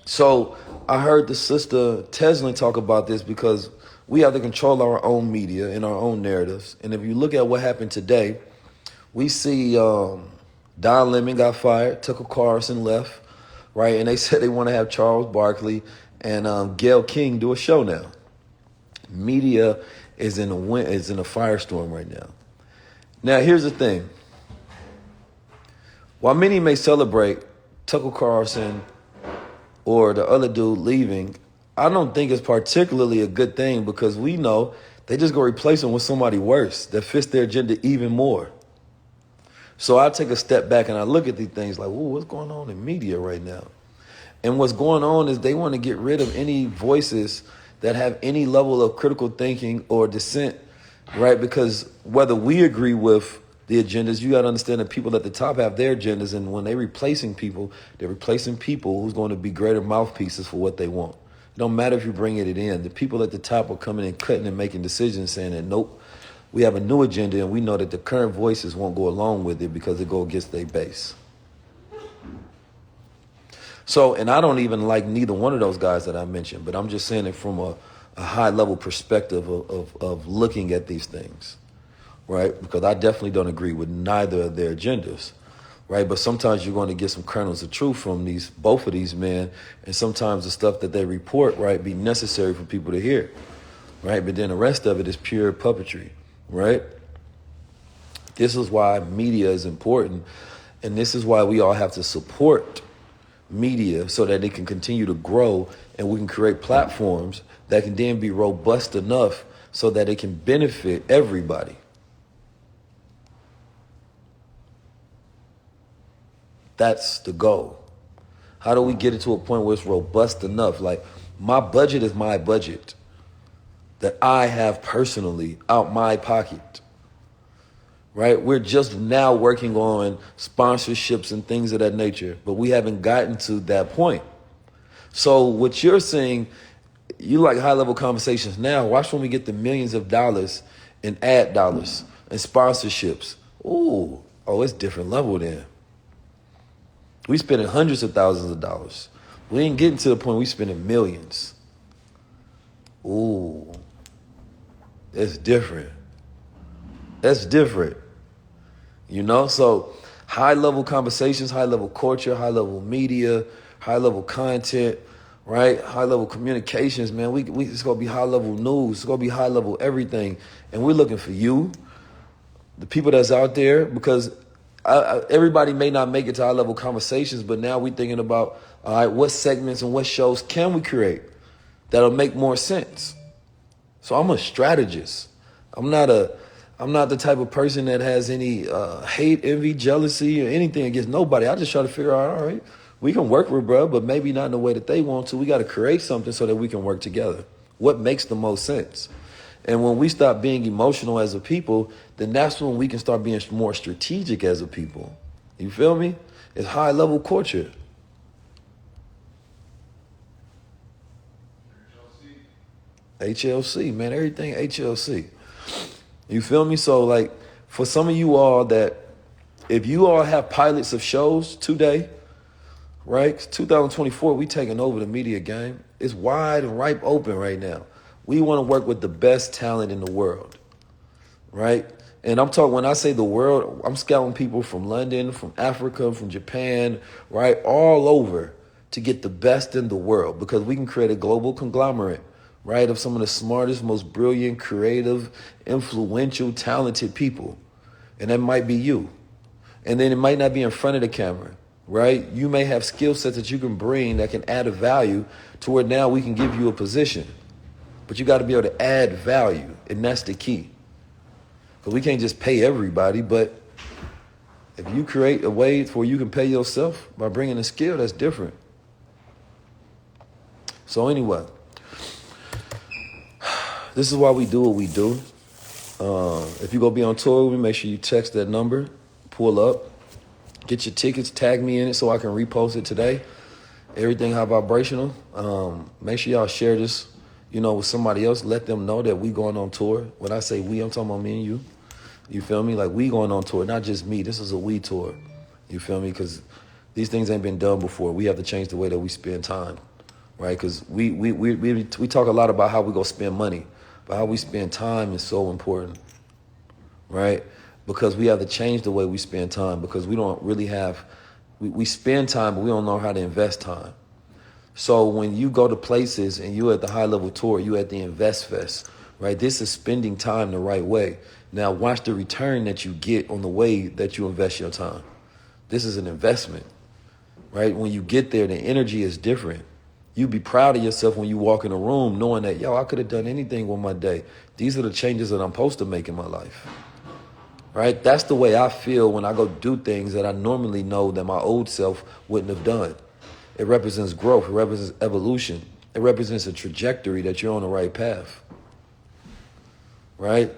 So I heard the sister Teslin talk about this because we have to control our own media and our own narratives. And if you look at what happened today, we see Don Lemon got fired, Tucker Carlson left, right? And they said they want to have Charles Barkley and Gayle King do a show now. Media is in a firestorm right now. Now, here's the thing. While many may celebrate Tucker Carlson or the other dude leaving, I don't think it's particularly a good thing because we know they just go replace him with somebody worse that fits their agenda even more. So I take a step back and I look at these things like, ooh, what's going on in media right now? And what's going on is they want to get rid of any voices that have any level of critical thinking or dissent, right? Because whether we agree with the agendas, you got to understand that people at the top have their agendas. And when they're replacing people, they're replacing people who's going to be greater mouthpieces for what they want. It don't matter if you bring it in. The people at the top are coming and cutting and making decisions saying that, nope, we have a new agenda and we know that the current voices won't go along with it because it go against their base. So, and I don't even like neither one of those guys that I mentioned, but I'm just saying it from a high level perspective of looking at these things, right? Because I definitely don't agree with neither of their agendas, right? But sometimes you're going to get some kernels of truth from both of these men, and sometimes the stuff that they report, right, be necessary for people to hear, right? But then the rest of it is pure puppetry, right? This is why media is important, and this is why we all have to support media so that it can continue to grow and we can create platforms that can then be robust enough so that it can benefit everybody. That's the goal. How do we get it to a point where it's robust enough? Like, my budget is my budget that I have personally out my pocket. Right? We're just now working on sponsorships and things of that nature, but we haven't gotten to that point. So what you're saying, you like high-level conversations now. Watch when we get the millions of dollars in ad dollars and sponsorships. Oh, it's different level then. We spending hundreds of thousands of dollars. We ain't getting to the point we spending millions. Ooh, that's different. That's different. You know, so high-level conversations, high-level culture, high-level media, high-level content, right? High-level communications, man. It's going to be high-level news. It's going to be high-level everything. And we're looking for you, the people that's out there, because everybody may not make it to high-level conversations, but now we're thinking about, all right, what segments and what shows can we create that'll make more sense? So I'm a strategist. I'm not the type of person that has any hate, envy, jealousy, or anything against nobody. I just try to figure out, all right, we can work with bro, but maybe not in the way that they want to. We got to create something so that we can work together. What makes the most sense? And when we stop being emotional as a people, then that's when we can start being more strategic as a people. You feel me? It's high-level culture. HLC, man, everything HLC. You feel me? So, like, for some of you all that, if you all have pilots of shows today, right? 2024, we taking over the media game. It's wide and ripe open right now. We want to work with the best talent in the world, right? And I'm talking, when I say the world, I'm scouting people from London, from Africa, from Japan, right? All over to get the best in the world, because we can create a global conglomerate, right, of some of the smartest, most brilliant, creative, influential, talented people. And that might be you. And then it might not be in front of the camera, right? You may have skill sets that you can bring that can add a value to where now we can give you a position. But you got to be able to add value, and that's the key. Because we can't just pay everybody, but if you create a way where you can pay yourself by bringing a skill, that's different. So anyway, this is why we do what we do. If you're going to be on tour with me, make sure you text that number, pull up, get your tickets, tag me in it so I can repost it today. Everything high vibrational. Make sure y'all share this, with somebody else. Let them know that we going on tour. When I say we, I'm talking about me and you. You feel me? Like, we going on tour, not just me. This is a we tour. You feel me? Because these things ain't been done before. We have to change the way that we spend time. right? Because we talk a lot about how we go spend money, but how we spend time is so important, right? Because we have to change the way we spend time, because we don't really have, we spend time, but we don't know how to invest time. So when you go to places and you're at the high level tour, you at the Invest Fest, right? This is spending time the right way. Now watch the return that you get on the way that you invest your time. This is an investment, right? When you get there, the energy is different. You be proud of yourself when you walk in a room knowing that, yo, I could have done anything with my day. These are the changes that I'm supposed to make in my life, right? That's the way I feel when I go do things that I normally know that my old self wouldn't have done. It represents growth. It represents evolution. It represents a trajectory that you're on the right path, right?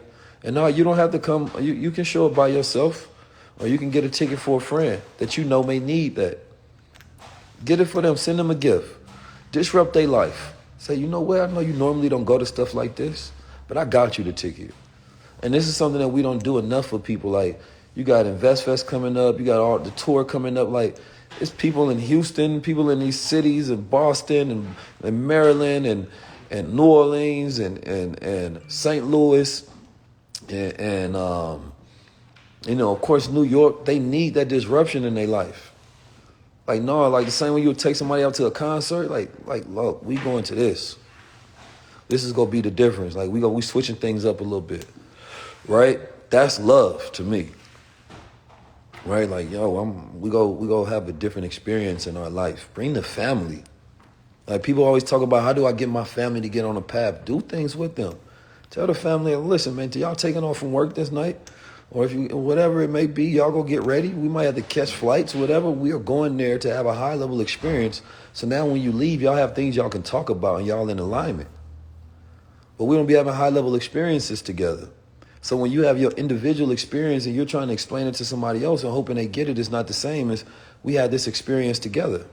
And no, you don't have to come. You can show up by yourself, or you can get a ticket for a friend that you know may need that. Get it for them. Send them a gift. Disrupt their life. Say, you know what? I know you normally don't go to stuff like this, but I got you the ticket. And this is something that we don't do enough for people. Like, you got InvestFest coming up. You got all the tour coming up. Like, it's people in Houston, people in these cities, in Boston and Maryland and New Orleans and St. Louis and of course, New York. They need that disruption in their life. Like, no, like the same way you would take somebody out to a concert. Like, look, we going to this. This is gonna be the difference. Like, we switching things up a little bit, right? That's love to me. Right, like, yo, we go have a different experience in our life. Bring the family. Like, people always talk about, how do I get my family to get on a path? Do things with them. Tell the family, listen, man, y'all taking off from work this night, or if you, whatever it may be, y'all go get ready. We might have to catch flights, whatever. We are going there to have a high level experience. So now when you leave, y'all have things y'all can talk about and y'all in alignment. But we don't be having high level experiences together. So when you have your individual experience and you're trying to explain it to somebody else and hoping they get it, it's not the same as we had this experience together.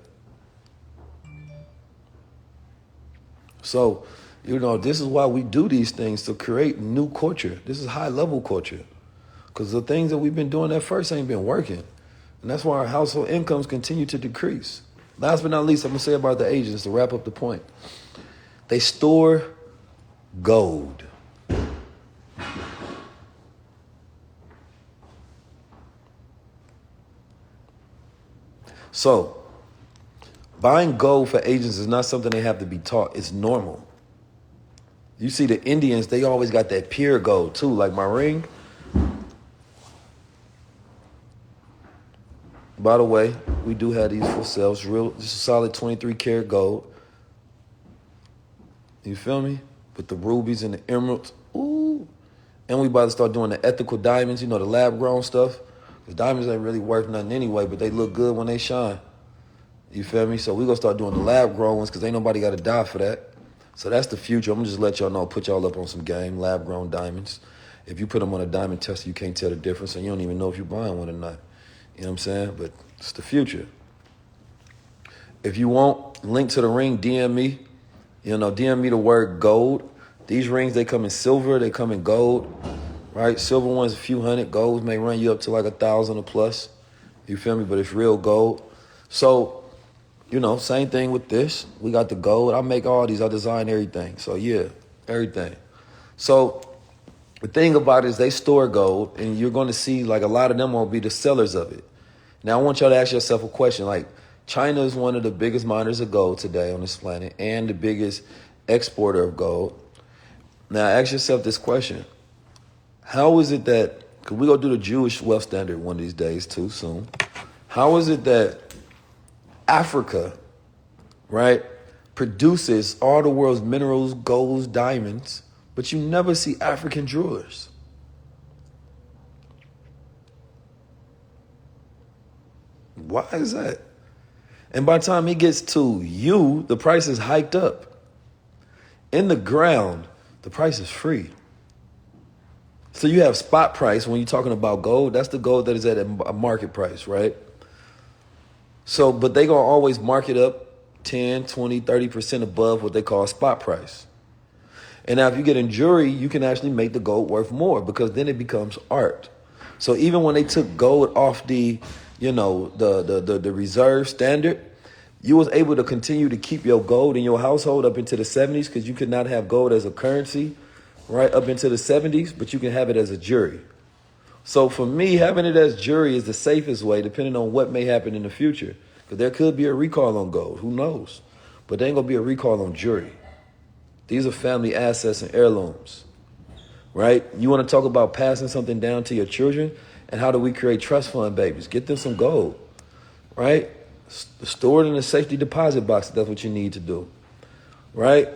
So, this is why we do these things, to create new culture. This is high level culture. Because the things that we've been doing at first ain't been working. And that's why our household incomes continue to decrease. Last but not least, I'm going to say about the agents to wrap up the point. They store gold. So, buying gold for agents is not something they have to be taught. It's normal. You see the Indians, they always got that pure gold too, like my ring. By the way, we do have these for sale. It's real, just a solid 23 karat gold. You feel me? With the rubies and the emeralds. Ooh. And we about to start doing the ethical diamonds, the lab grown stuff. The diamonds ain't really worth nothing anyway, but they look good when they shine. You feel me? So we gonna start doing the lab grown ones, because ain't nobody gotta die for that. So that's the future. I'm gonna just let y'all know, put y'all up on some game, lab grown diamonds. If you put them on a diamond tester, you can't tell the difference, and you don't even know if you're buying one or not. You know what I'm saying? But it's the future. If you want, link to the ring, DM me. DM me the word gold. These rings, they come in silver, they come in gold. Right? Silver ones, a few hundred. Golds may run you up to like 1,000 or plus. You feel me? But it's real gold. So, same thing with this. We got the gold. I make all these. I design everything. So, yeah, everything. So, the thing about it is they store gold, and you're going to see, like, a lot of them will be the sellers of it. Now, I want y'all to ask yourself a question. Like, China is one of the biggest miners of gold today on this planet and the biggest exporter of gold. Now, ask yourself this question. How is it that, because we're going to do the Jewish wealth standard one of these days too soon. How is it that Africa, right, produces all the world's minerals, golds, diamonds, but you never see African jewelers? Why is that? And by the time it gets to you, the price is hiked up. In the ground, the price is free. So you have spot price when you're talking about gold. That's the gold that is at a market price, right? So, but they going to always mark it up 10, 20, 30% above what they call spot price. And now if you get in jewelry, you can actually make the gold worth more, because then it becomes art. So even when they took gold off the reserve standard, You was able to continue to keep your gold in your household up into the 70s because you could not have gold as a currency, right, up into the 70s, but you can have it as a jewelry. So for me, having it as jewelry is the safest way, depending on what may happen in the future. Because there could be a recall on gold. Who knows? But there ain't going to be a recall on jewelry. These are family assets and heirlooms, right? You want to talk about passing something down to your children? And how do we create trust fund babies? Get them some gold, right? Store it in a safety deposit box if that's what you need to do, right?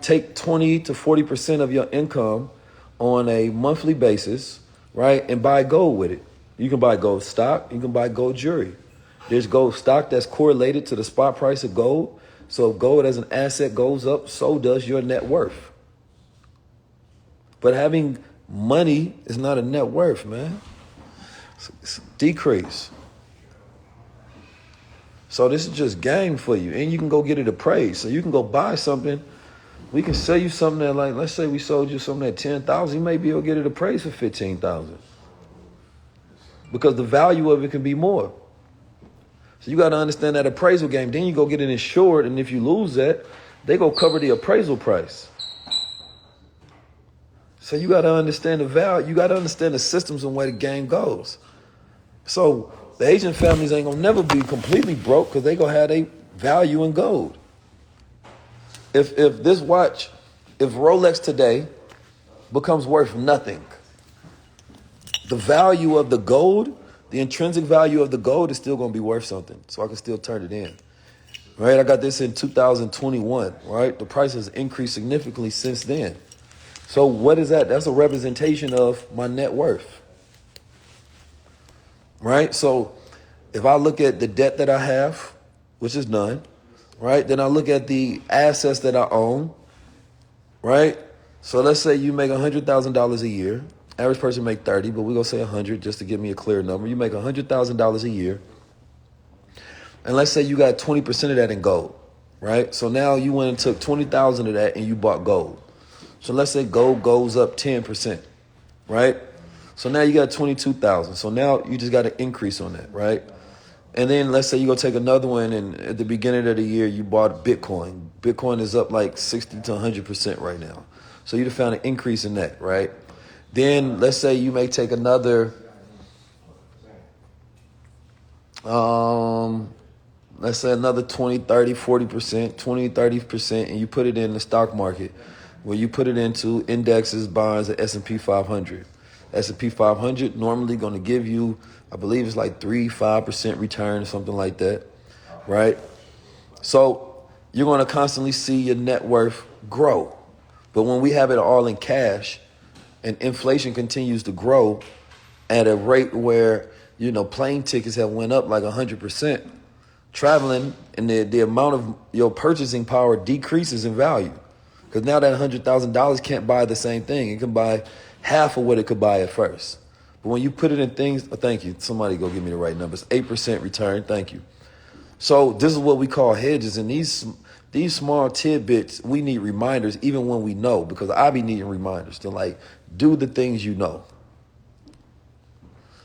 Take 20 to 40% of your income on a monthly basis, right? And buy gold with it. You can buy gold stock. You can buy gold jewelry. There's gold stock that's correlated to the spot price of gold. So if gold as an asset goes up, so does your net worth. But having money is not a net worth, man. It's a decrease. So this is just game for you. And you can go get it appraised. So you can go buy something. We can sell you something that, like, let's say we sold you something at $10,000. You may be able to get it appraised for $15,000. Because the value of it can be more. So you got to understand that appraisal game. Then you go get it insured, and if you lose that, they go cover the appraisal price. So you got to understand the value. You got to understand the systems and where the game goes. So the Asian families ain't going to never be completely broke because they going to have their value in gold. If Rolex today becomes worth nothing, the value of the gold, the intrinsic value of the gold is still going to be worth something. So I can still turn it in. Right? I got this in 2021, right? The price has increased significantly since then. So what is that? That's a representation of my net worth. Right? So if I look at the debt that I have, which is none, right? Then I look at the assets that I own, right? So let's say you make $100,000 a year. Average person make 30, but we're going to say 100 just to give me a clear number. You make $100,000 a year. And let's say you got 20% of that in gold, right? So now you went and took 20,000 of that and you bought gold. So let's say gold goes up 10%, right? So now you got 22,000. So now you just got an increase on that, right? And then let's say you go take another one, and at the beginning of the year you bought Bitcoin. Bitcoin is up like 60 to 100% right now. So you found an increase in that, right? Then let's say you may take another, let's say another 20, 30, 40%, 20, 30%, and you put it in the stock market where you put it into indexes, bonds, and S&P 500. S&P 500 normally going to give you, I believe it's like 3-5% return or something like that, right? So you're going to constantly see your net worth grow. But when we have it all in cash and inflation continues to grow at a rate where, you know, plane tickets have went up like 100%, traveling and the amount of your purchasing power decreases in value. Because now that $100,000 can't buy the same thing. It can buy half of what it could buy at first. But when you put it in things, oh, thank you. Somebody go give me the right numbers. 8% return. Thank you. So this is what we call hedges. And these small tidbits, we need reminders even when we know, because I be needing reminders to like do the things you know.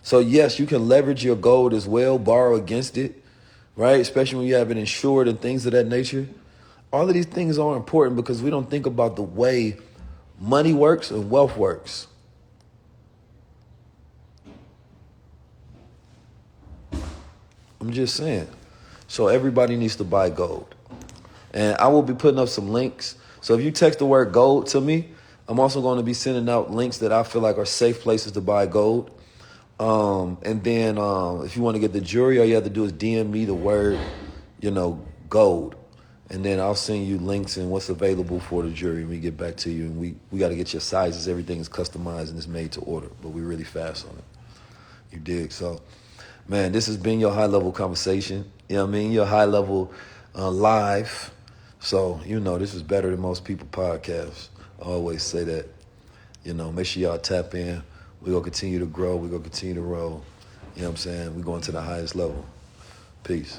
So yes, you can leverage your gold as well, borrow against it, right? Especially when you have it insured and things of that nature. All of these things are important because we don't think about the way money works and wealth works. I'm just saying. So everybody needs to buy gold. And I will be putting up some links. So if you text the word gold to me, I'm also going to be sending out links that I feel like are safe places to buy gold. And then if you want to get the jewelry, all you have to do is DM me the word, gold. And then I'll send you links and what's available for the jewelry. And we get back to you. And we got to get your sizes. Everything is customized and it's made to order. But we're really fast on it. You dig? So, man, this has been your high-level conversation. You know what I mean? Your high-level live. So, this is better than most people podcasts. I always say that. Make sure y'all tap in. We're going to continue to grow. We're going to continue to roll. You know what I'm saying? We're going to the highest level. Peace.